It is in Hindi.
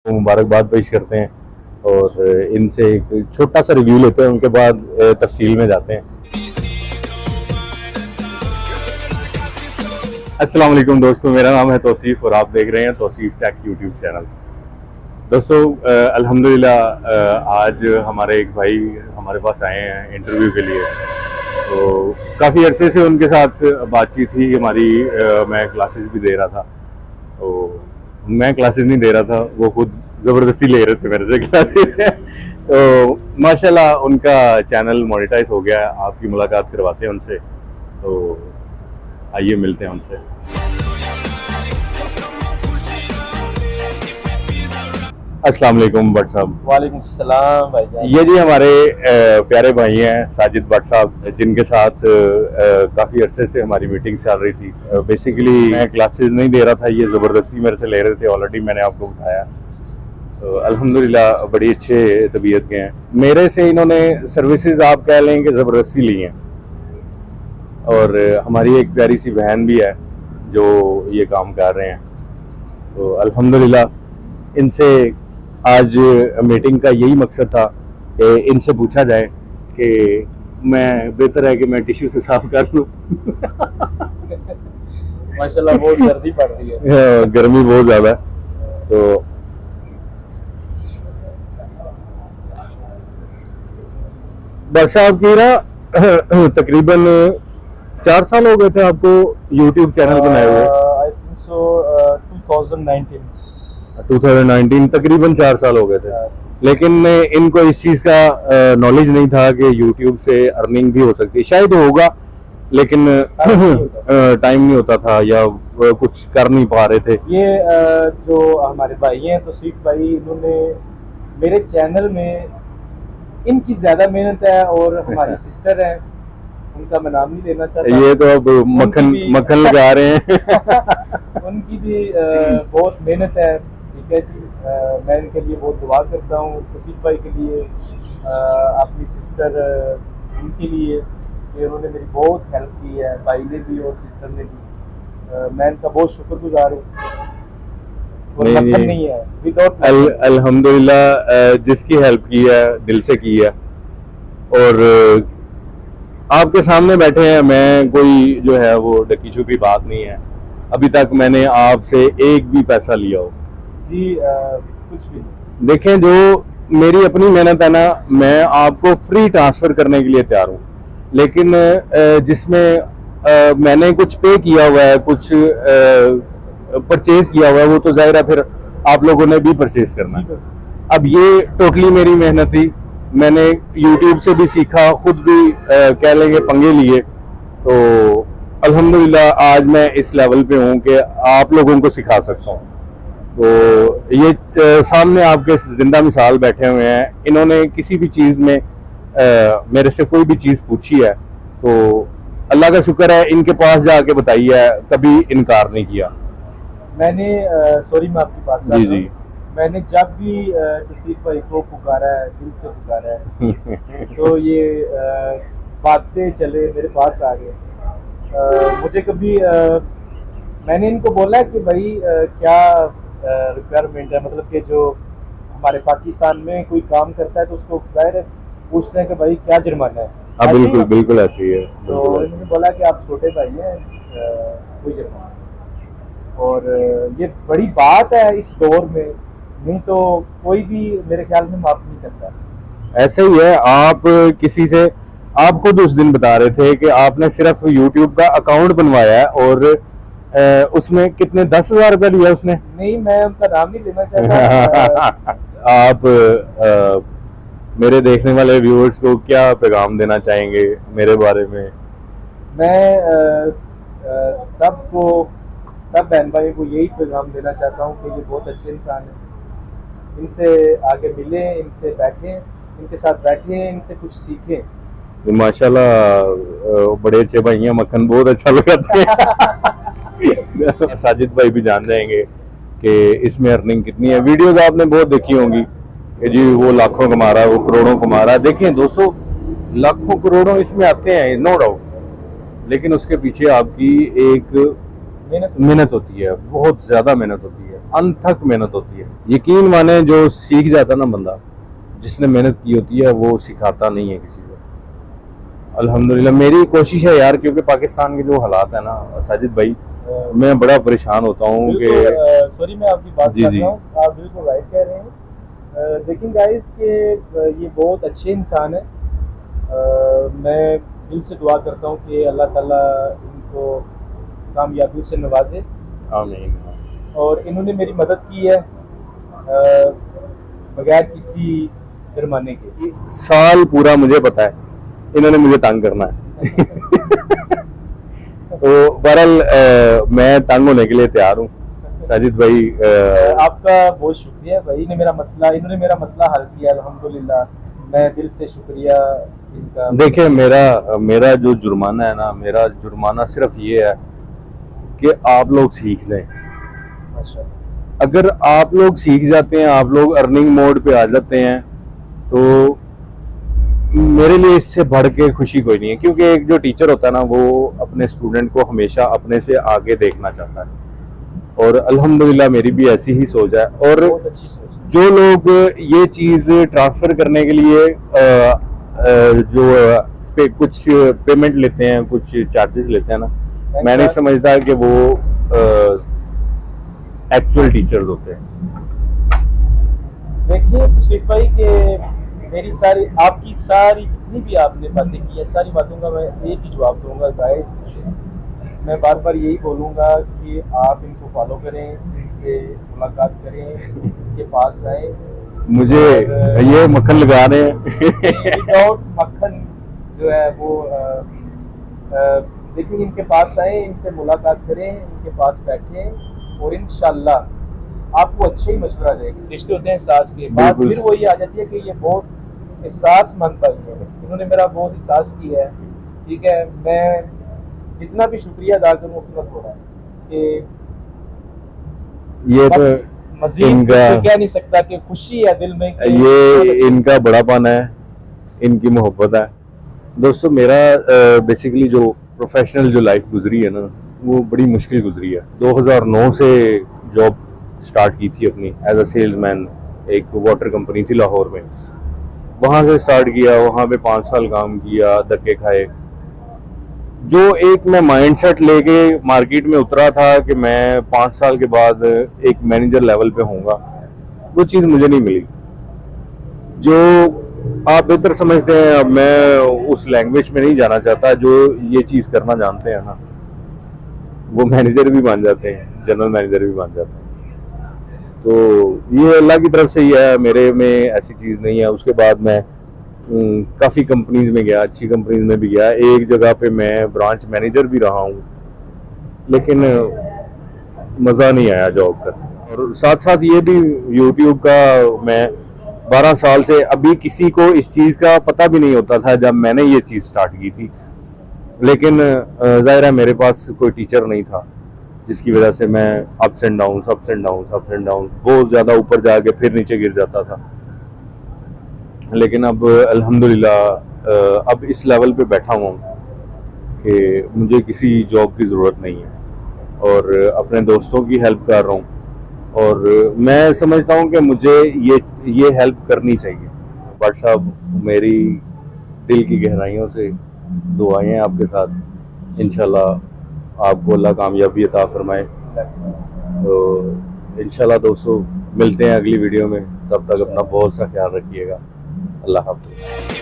मुबारकबाद पेश करते हैं और इनसे एक छोटा सा रिव्यू लेते हैं, उनके बाद तफसील में जाते हैं। अस्सलाम वालेकुम दोस्तों, मेरा नाम है तौसीफ और आप देख रहे हैं तौसीफ टेक यूट्यूब चैनल। दोस्तों अल्हम्दुलिल्लाह आज हमारे एक भाई हमारे पास आए हैं इंटरव्यू के लिए। तो काफ़ी अरसे से उनके साथ बातचीत थी हमारी। मैं क्लासेस भी दे रहा था, तो मैं क्लासेस नहीं दे रहा था, वो खुद ज़बरदस्ती ले रहे थे मेरे से क्लासेस। तो माशाल्लाह उनका चैनल मोनेटाइज हो गया है। आपकी मुलाकात करवाते हैं उनसे, तो आइए मिलते हैं उनसे। अस्सलाम वालेकुम भट्ट साहब। वालेकुम सलाम भाईजान। ये जी हमारे प्यारे भाई हैं साजिद भट्ट साहब, जिनके साथ काफ़ी अरसे से हमारी मीटिंग चल रही थी। बेसिकली मैं क्लासेस नहीं दे रहा था, ये ज़बरदस्ती मेरे से ले रहे थे। ऑलरेडी मैंने आपको बताया। तो अल्हम्दुलिल्लाह बड़ी अच्छे तबीयत के हैं। मेरे से इन्होंने सर्विसेज आप कह लें कि ज़बरदस्ती ली हैं। और हमारी एक प्यारी सी बहन भी है जो ये काम कर रहे हैं। तो अल्हम्दुलिल्लाह इनसे आज मीटिंग का यही मकसद था कि इनसे पूछा जाए कि मैं बेहतर है कि मैं टिश्यू से साफ कर लूँ। माशाल्लाह बहुत सर्दी पड़ रही है, गर्मी बहुत ज़्यादा है। तो भट्ट साहब की ना तकरीबन 4 साल हो गए थे आपको यूट्यूब चैनल बनाए हुए। आई थिंक सो 2019 तकरीबन 4 साल हो गए थे। लेकिन इनको इस चीज़ का नॉलेज नहीं था कि यूट्यूब से अर्निंग भी हो सकती है। शायद होगा, लेकिन टाइम नहीं होता था या कुछ कर नहीं पा रहे थे। ये जो हमारे भाई हैं तौसीफ भाई, इन्होंने मेरे चैनल में इनकी ज्यादा मेहनत है। और हमारी सिस्टर है, उनका मैं नाम नहीं लेना चाहता। ये तो अब मक्खन लगा रहे हैं। उनकी भी बहुत मेहनत है। ठीक है जी, मैं इनके लिए बहुत दुआ करता हूँ। तौसीफ भाई के लिए, अपनी सिस्टर उनके लिए, कि उन्होंने मेरी बहुत हेल्प की है, भाई ने भी और सिस्टर ने भी। मैं इनका बहुत शुक्रगुजार हूँ। नहीं है विदाउट अल्हम्दुलिल्लाह जिसकी हेल्प की है दिल से की है। और आपके सामने बैठे हैं, मैं कोई जो है वो डकी छुपी बात नहीं है। अभी तक मैंने आपसे एक भी पैसा लिया हो जी? कुछ भी नहीं। देखें, जो मेरी अपनी मेहनत है ना, मैं आपको फ्री ट्रांसफर करने के लिए तैयार हूँ। लेकिन जिसमें मैंने कुछ पे किया हुआ है, कुछ परचेज किया हुआ है, वो तो जाहिर है फिर आप लोगों ने भी परचेज करना है। अब ये टोटली मेरी मेहनत थी। मैंने YouTube से भी सीखा, खुद भी कह लेंगे पंगे लिए। तो अल्हम्दुलिल्लाह आज मैं इस लेवल पे हूँ कि आप लोगों को सिखा सकता हूँ। तो ये सामने आपके जिंदा मिसाल बैठे हुए हैं। इन्होंने किसी भी चीज़ में मेरे से कोई भी चीज़ पूछी है तो अल्लाह का शुक्र है, इनके पास जाके बताई है, कभी इनकार नहीं किया। मैंने सॉरी मैं आपकी बात कर रहा हूँ। मैंने जब भी तौसीफ भाई को पुकारा है, दिल से पुकारा है, तो ये बातें चले मेरे पास आ गए। मुझे कभी मैंने इनको बोला कि भाई क्या रिक्वायरमेंट है, मतलब कि जो हमारे पाकिस्तान में कोई काम करता है तो उसको जाहिर है पूछते हैं कि भाई क्या जुर्माना है। हाँ बिल्कुल बिल्कुल ऐसे ही है। तो इन्होंने बोला कि आप छोटे भाई हैं, कोई जुर्माना नहीं। और ये बड़ी बात है इस दौर में, नहीं तो कोई भी मेरे ख्याल में माफ नहीं करता। ऐसे ही है। आप किसी से, आप खुद उस दिन बता रहे थे कि आपने सिर्फ YouTube का अकाउंट बनवाया है और उसमें कितने 10,000 रुपये लिया उसने? नहीं, मैं उनका नाम नहीं लेना चाहता। आप मेरे देखने वाले व्यूअर्स को क्या पैगाम देना चाहेंगे मेरे बारे में? मैं सबको, सब बहन भाई को यही पैगाम देना चाहता हूँ कि ये बहुत अच्छे इंसान हैं। इनसे आगे मिलें, इनसे बैठें, इनके साथ बैठें, इनसे कुछ सीखें। माशाल्लाह बड़े अच्छे भाई हैं, मक्खन बहुत अच्छा लगाते हैं। साजिद भाई भी जान जाएंगे कि इसमें अर्निंग कितनी है। वीडियोस आपने बहुत देखी होंगी कि जी वो लाखों कमा रहा है, वो करोड़ों कमा रहा है। देखिए दोस्तों, लाखों करोड़ों इसमें आते हैं, नो डाउट, लेकिन उसके पीछे आपकी एक मेहनत होती है, बहुत ज्यादा मेहनत होती है। अनथक मेहनत होती है। यकीन माने जो सीख जाता है ना बंदा, जिसने मेहनत की होती है वो सिखाता नहीं है किसी को। अल्हम्दुलिल्लाह मेरी कोशिश है यार, क्योंकि पाकिस्तान के जो हालात है ना साजिद भाई, मैं बड़ा परेशान होता हूँ कि सॉरी मैं आपकी बात कर रहा हूँ, आप बिल्कुल राइट कह रहे हैं। लेकिन गाइस के ये बहुत अच्छे इंसान है। मैं दिल से दुआ करता हूँ कि अल्लाह ताला इनको कामयाबी से नवाजे। आमीन। और इन्होंने मेरी मदद की है बगैर किसी जुर्माने के। साल पूरा मुझे पता है इन्होंने मुझे तंग करना है। तो बहरहाल मैं तंग होने के लिए तैयार हूँ साजिद भाई। आपका बहुत शुक्रिया भाई, इन्होंने मेरा मसला हल किया अल्हम्दुलिल्लाह। मैं दिल से शुक्रिया इनका। देखिए मेरा जो जुर्माना है ना, मेरा जुर्माना सिर्फ ये है कि आप लोग सीख लें। अगर आप लोग सीख जाते हैं, आप लोग अर्निंग मोड पे आ जाते हैं, तो मेरे लिए इससे बढ़ के खुशी कोई नहीं है। क्योंकि एक जो टीचर होता है ना, वो अपने स्टूडेंट को हमेशा अपने से आगे देखना चाहता है। और अल्हम्दुलिल्लाह मेरी भी ऐसी ही सोच है। और बहुत अच्छी सोच है। जो लोग ये चीज़ ट्रांसफ़र करने के लिए कुछ पेमेंट लेते हैं, कुछ चार्जेस लेते हैं ना, मैं नहीं समझता कि वो एक्चुअल टीचर्स होते हैं। देखिए तौसीफ भाई के आपकी सारी जितनी भी आपने बातें की है, सारी बातों का मैं एक ही जवाब दूंगा गाइस। मैं बार बार यही बोलूँगा कि आप इनको फॉलो करें, इनसे मुलाकात करें, इनके पास आए। मुझे ये मक्खन लगा रहे हैं। विदाउट मक्खन जो है वो देखिए इनके पास आए, इनसे मुलाकात करें, इनके पास बैठें और इंशाल्लाह आपको अच्छे ही मशवरा देंगे। रिश्ते होते हैं एहसास के बाद, फिर वही आ जाती है कि ये बहुत एहसास मंद भाई है, इन्होंने मेरा बहुत एहसास किया है। ठीक है, मैं जितना भी शुक्रिया अदा करूँ उतना थोड़ा है कि ये तो मज़ीद कह नहीं सकता कि खुशी है दिल में। ये इनका बड़ापन है, इनकी मोहब्बत है। दोस्तों मेरा बेसिकली जो प्रोफेशनल जो लाइफ गुजरी है ना, वो बड़ी मुश्किल गुजरी है। 2009 से जॉब स्टार्ट की थी अपनी एज अ सेल्समैन। एक वाटर कंपनी थी लाहौर में, वहाँ से स्टार्ट किया। वहाँ पे 5 साल काम किया, धक्के खाए। जो एक मैं माइंडसेट लेके मार्केट में उतरा था कि मैं 5 साल के बाद एक मैनेजर लेवल पे होऊंगा, वो चीज़ मुझे नहीं मिली। जो आप बेहतर समझते हैं, अब मैं उस लैंग्वेज में नहीं जाना चाहता। जो ये चीज़ करना जानते हैं ना, वो मैनेजर भी बन जाते हैं, जनरल मैनेजर भी बन जाते हैं। तो ये अल्लाह की तरफ से ही है, मेरे में ऐसी चीज़ नहीं है। उसके बाद मैं काफ़ी कंपनीज में गया, अच्छी कंपनीज में भी गया। एक जगह पे मैं ब्रांच मैनेजर भी रहा हूँ, लेकिन मज़ा नहीं आया जॉब का। और साथ साथ ये भी यूट्यूब का मैं 12 साल से, अभी किसी को इस चीज़ का पता भी नहीं होता था जब मैंने ये चीज़ स्टार्ट की थी। लेकिन ज़ाहिर है मेरे पास कोई टीचर नहीं था, जिसकी वजह से मैं अप्स एंड डाउन बहुत ज़्यादा ऊपर जाके फिर नीचे गिर जाता था। लेकिन अब अल्हम्दुलिल्लाह अब इस लेवल पे बैठा हुआ हूँ कि मुझे किसी जॉब की ज़रूरत नहीं है और अपने दोस्तों की हेल्प कर रहा हूँ। और मैं समझता हूँ कि मुझे ये हेल्प करनी चाहिए। बट साहब, मेरी दिल की गहराइयों से दुआएं हैं आपके साथ। इंशाल्लाह आपको अल्लाह कामयाबी अता फरमाए। तो इंशाल्लाह दोस्तों मिलते हैं अगली वीडियो में। तब तक अपना बहुत सा ख्याल रखिएगा। अल्लाह हाफ़िज़।